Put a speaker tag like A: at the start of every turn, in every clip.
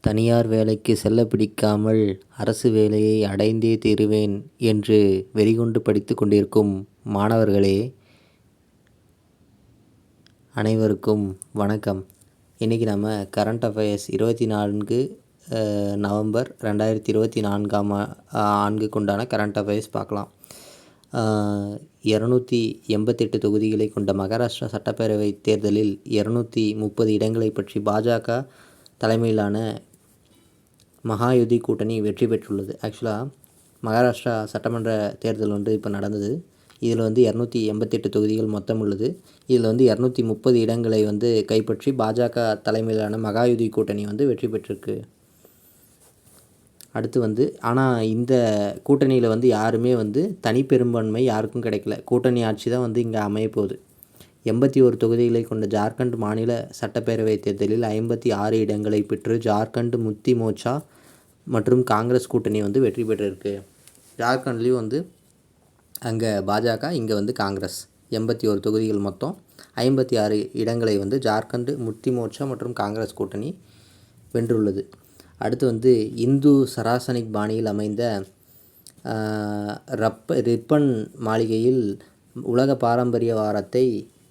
A: தனியார் வேலைக்கு செல்ல பிடிக்காமல் அரசு வேலையை அடைந்தே தீருவேன் என்று வெறிகொண்டு படித்து கொண்டிருக்கும் மாணவர்களே, அனைவருக்கும் வணக்கம். இன்றைக்கி நம்ம கரண்ட் அஃபேர்ஸ் 24 நவம்பர் 2024 ஆண்டுக்கு உண்டான கரண்ட் அஃபேர்ஸ் பார்க்கலாம். 288 தொகுதிகளை கொண்ட மகாராஷ்டிரா சட்டப்பேரவை தேர்தலில் 230 இடங்களை பற்றி பாஜக தலைமையிலான மகாயுதி கூட்டணி வெற்றி பெற்றுள்ளது. ஆக்சுவலாக மகாராஷ்டிரா சட்டமன்ற தேர்தல் இப்போ நடந்தது. இதில் 288 தொகுதிகள் மொத்தம் உள்ளது. இதில் 230 இடங்களை கைப்பற்றி பாஜக தலைமையிலான மகாயுதி கூட்டணி வெற்றி பெற்றிருக்கு. அடுத்து ஆனால் இந்த கூட்டணியில் யாருமே தனிப்பெரும்பான்மை யாருக்கும் கிடைக்கல. கூட்டணி ஆட்சி தான் இங்கே அமையப்போகுது. 81 தொகுதிகளை கொண்ட ஜார்க்கண்ட் மாநில சட்டப்பேரவை தேர்தலில் 56 இடங்களை பெற்று ஜார்க்கண்ட் முக்தி மோர்ச்சா மற்றும் காங்கிரஸ் கூட்டணி வெற்றி பெற்றிருக்கு. ஜார்க்கண்ட்லேயும் அங்கே பாஜக, இங்கே காங்கிரஸ். 81 தொகுதிகள் மொத்தம் 56 இடங்களை ஜார்க்கண்ட் முக்தி மோர்ச்சா மற்றும் காங்கிரஸ் கூட்டணி வென்றுள்ளது. அடுத்து இந்து சராசனிக் பாணியில் அமைந்த ரிப்பன் மாளிகையில் உலக பாரம்பரிய வாரத்தை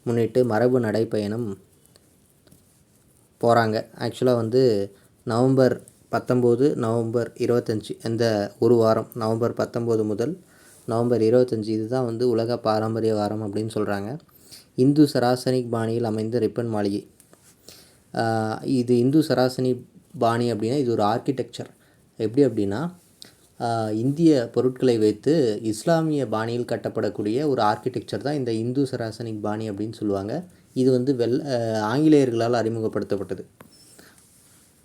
A: முன்னிட்டு மரபு நடைப்பயணம் போகிறாங்க. ஆக்சுவலாக நவம்பர் 19, நவம்பர் 25 இந்த ஒரு வாரம், நவம்பர் 19 முதல் நவம்பர் 25 இதுதான் உலக பாரம்பரிய வாரம் அப்படின்னு சொல்கிறாங்க. இந்து சராசனிக் பாணியில் அமைந்த ரிப்பன் மாளிகை. இது இந்து சராசனிக் பாணி அப்படின்னா இது ஒரு ஆர்கிடெக்சர். எப்படி அப்படின்னா இந்திய பொருட்களை வைத்து இஸ்லாமிய பாணியில் கட்டப்படக்கூடிய ஒரு ஆர்கிடெக்சர் தான் இந்த இந்து சராசனிக் பாணி அப்படின்னு சொல்லுவாங்க. இது ஆங்கிலேயர்களால் அறிமுகப்படுத்தப்பட்டது.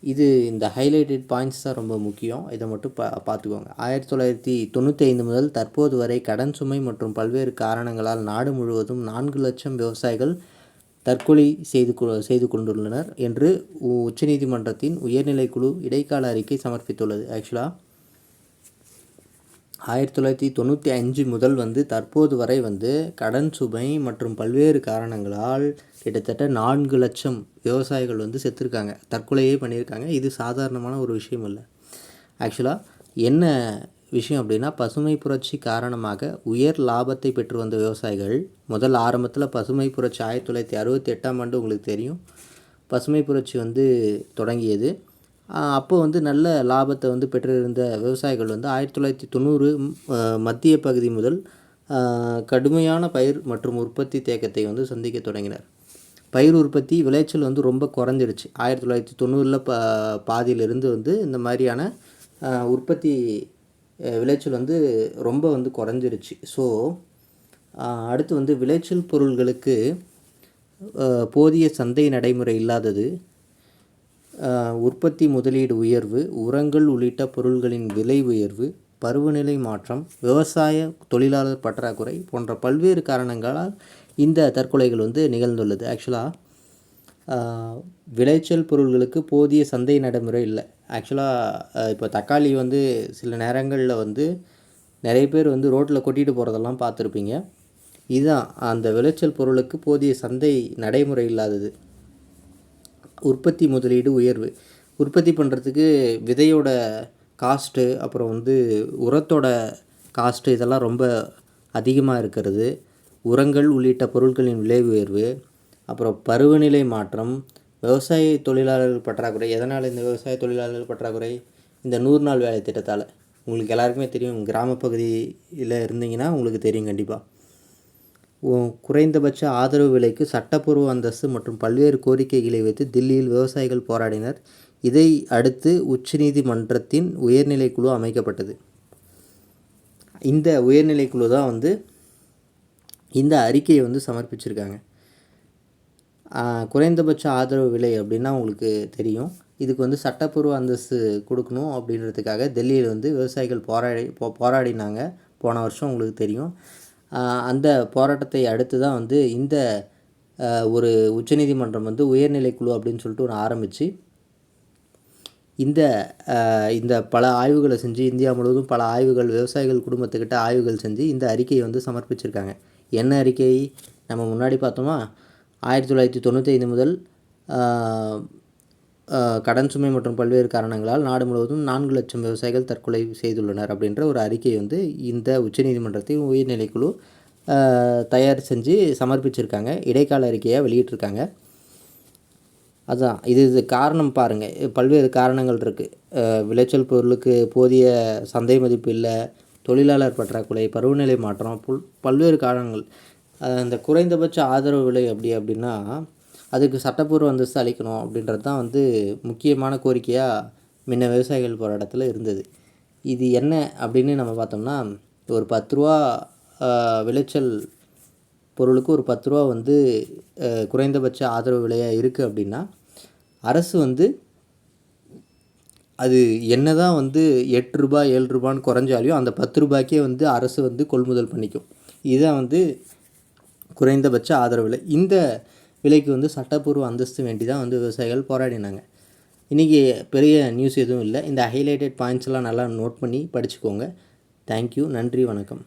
A: இது இந்த ஹைலைட்டட் பாயிண்ட்ஸ் தான் ரொம்ப முக்கியம். இதை மட்டும் பார்த்துக்கோங்க. 1995 முதல் தற்போது வரை கடன் சுமை மற்றும் பல்வேறு காரணங்களால் நாடு முழுவதும் 4 லட்சம் விவசாயிகள் தற்கொலை செய்து கொண்டுள்ளனர் என்று உச்சநீதிமன்றத்தின் உயர்நிலைக்குழு இடைக்கால அறிக்கை சமர்ப்பித்துள்ளது. ஆக்சுவலாக 1995 முதல் தற்போது வரை கடன் சுமை மற்றும் பல்வேறு காரணங்களால் கிட்டத்தட்ட 4 லட்சம் விவசாயிகள் செத்துருக்காங்க, தற்கொலையே பண்ணியிருக்காங்க. இது சாதாரணமான ஒரு விஷயம் இல்லை. ஆக்சுவலாக என்ன விஷயம் அப்படின்னா, பசுமை புரட்சி காரணமாக உயர் லாபத்தை பெற்று வந்த விவசாயிகள் ஆரம்பத்தில் பசுமை புரட்சி 1968 உங்களுக்கு தெரியும். பசுமை புரட்சி தொடங்கியது. அப்போ நல்ல லாபத்தை பெற்றிருந்த விவசாயிகள் 1990 மத்திய பகுதி முதல் கடுமையான பயிர் மற்றும் உற்பத்தி தேக்கத்தை சந்திக்க தொடங்கினர். பயிர் உற்பத்தி விளைச்சல் ரொம்ப குறைஞ்சிருச்சு. 1990 பாதியிலிருந்து இந்த மாதிரியான உற்பத்தி விளைச்சல் ரொம்ப குறைஞ்சிருச்சு. ஸோ அடுத்து விளைச்சல் பொருள்களுக்கு போதிய சந்தை நடைமுறை இல்லாதது, உற்பத்தி முதலீடு உயர்வு, உரங்கள் உள்ளிட்ட பொருள்களின் விலை உயர்வு, பருவநிலை மாற்றம், விவசாய தொழிலாளர் பற்றாக்குறை போன்ற பல்வேறு காரணங்களால் இந்த தற்கொலைகள் நிகழ்ந்துள்ளது. ஆக்சுவலாக விளைச்சல் பொருள்களுக்கு போதிய சந்தை நடைமுறை இல்லை. ஆக்சுவலாக இப்போ தக்காளி சில நேரங்களில் நிறைய பேர் ரோட்டில் கொட்டிட்டு போகிறதெல்லாம் பார்த்துருப்பீங்க. இதுதான் அந்த விளைச்சல் பொருளுக்கு போதிய சந்தை நடைமுறை இல்லாதது. உற்பத்தி முதலீடு உயர்வு, உற்பத்தி பண்ணுறதுக்கு விதையோட காஸ்ட்டு, அப்புறம் உரத்தோட காஸ்ட்டு இதெல்லாம் ரொம்ப அதிகமாக இருக்கிறது, உரங்கள் உள்ளிட்ட பொருட்களின் விலை உயர்வு, அப்புறம் பருவநிலை மாற்றம், விவசாய தொழிலாளர்கள் பற்றாக்குறை. எதனால் இந்த விவசாய தொழிலாளர்கள் பற்றாக்குறை? இந்த 100 நாள் வேலை திட்டத்தால். உங்களுக்கு எல்லாருக்குமே தெரியும், கிராமப்பகுதியில் இருந்தீங்கன்னா உங்களுக்கு தெரியும் கண்டிப்பாக. குறைந்தபட்ச ஆதரவு விலைக்கு சட்டப்பூர்வ அந்தஸ்து மற்றும் பல்வேறு கோரிக்கைகளை வைத்து தில்லியில் விவசாயிகள் போராடினர். இதை அடுத்து உச்சநீதிமன்றத்தின் உயர்நிலைக்குழு அமைக்கப்பட்டது. இந்த உயர்நிலைக்குழு தான் இந்த அறிக்கையை சமர்ப்பிச்சிருக்காங்க. குறைந்தபட்ச ஆதரவு விலை அப்படின்னா உங்களுக்கு தெரியும். இதுக்கு சட்டப்பூர்வ அந்தஸ்து கொடுக்கணும் அப்படின்றதுக்காக டெல்லியில் விவசாயிகள் போராடினாங்க போன வருஷம், உங்களுக்கு தெரியும். அந்த போராட்டத்தை அடுத்து தான் இந்த ஒரு உச்சநீதிமன்றம் உயர்நிலைக்குழு அப்படின்னு சொல்லிட்டு ஒன்று ஆரம்பித்து இந்த பல ஆய்வுகளை செஞ்சு, இந்தியா முழுவதும் பல ஆய்வுகள், விவசாயிகள் குடும்பத்துக்கிட்ட ஆய்வுகள் செஞ்சு இந்த அறிக்கையை சமர்ப்பிச்சிருக்காங்க. என்ன அறிக்கை? நம்ம முன்னாடி பார்த்தோமா, 1995 முதல் கடன் சுமை மற்றும் பல்வேறு காரணங்களால் நாடு முழுவதும் 4 லட்சம் விவசாயிகள் தற்கொலை செய்துள்ளனர் அப்படின்ற ஒரு அறிக்கை வந்து இந்த உச்சநீதிமன்றத்தின் உயர்நிலைக்குழு தயார் செஞ்சு சமர்ப்பிச்சிருக்காங்க. இடைக்கால அறிக்கையாக வெளியிட்டிருக்காங்க. அதுதான் இது காரணம் பாருங்கள், பல்வேறு காரணங்கள் இருக்குது. விளைச்சல் பொருளுக்கு போதிய சந்தை மதிப்பு இல்லை, தொழிலாளர் பற்றாக்குறை, பருவநிலை மாற்றம், பல்வேறு காரணங்கள். அந்த குறைந்தபட்ச ஆதரவு விலை அப்படின்னா அதுக்கு சட்டப்பூர்வ அந்தஸ்து அளிக்கணும் அப்படின்றது தான் வந்து முக்கியமான கோரிக்கையாக முன்ன விவசாயிகள் போராட்டத்தில் இருந்தது. இது என்ன அப்படின்னு நம்ம பார்த்தோம்னா, ஒரு 10 ரூபா விளைச்சல் பொருளுக்கு ஒரு 10 ரூபா வந்து குறைந்தபட்ச ஆதரவு விலையாக இருக்குது அப்படின்னா, அரசு வந்து அது என்ன தான் வந்து 8 ரூபா 7 ரூபான்னு குறைஞ்சாலையும் அந்த 10 ரூபாய்க்கே வந்து அரசு வந்து கொள்முதல் பண்ணிக்கும். இதுதான் வந்து குறைந்தபட்ச ஆதரவு விலை. இந்த விலைக்கு வந்து சட்டப்பூர்வ அந்தஸ்து வேண்டி தான் வந்து விவசாயிகள் போராடினாங்க. இன்றைக்கி பெரிய நியூஸ் எதுவும் இல்லை. இந்த ஹைலைட்டட் பாயிண்ட்ஸ்லாம் நல்லா நோட் பண்ணி படிச்சுக்கோங்க. தேங்க்யூ. நன்றி, வணக்கம்.